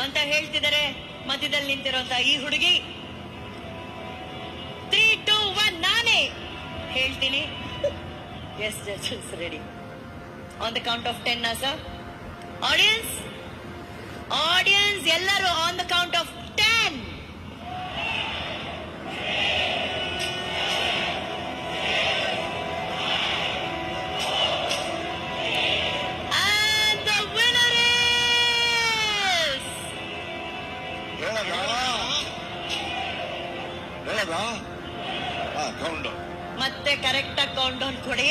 ಅಂತ ಹೇಳ್ತಿದ್ದಾರೆ ಮಧ್ಯದಲ್ಲಿ ನಿಂತಿರುವಂತ ಈ ಹುಡುಗಿ. 3, 2, 1 ನಾನೇ ಹೇಳ್ತೀನಿ. Yes judges ready on the count of 10 sir. Audience ಎಲ್ಲರೂ ಆನ್ ದ ಕೌಂಟ್ ಆಫ್ 10. ಮತ್ತೆ ಕರೆಕ್ಟ್ ಆಗಿ ಕೌಂಟ್ ಡೌನ್ ಕೊಡಿ.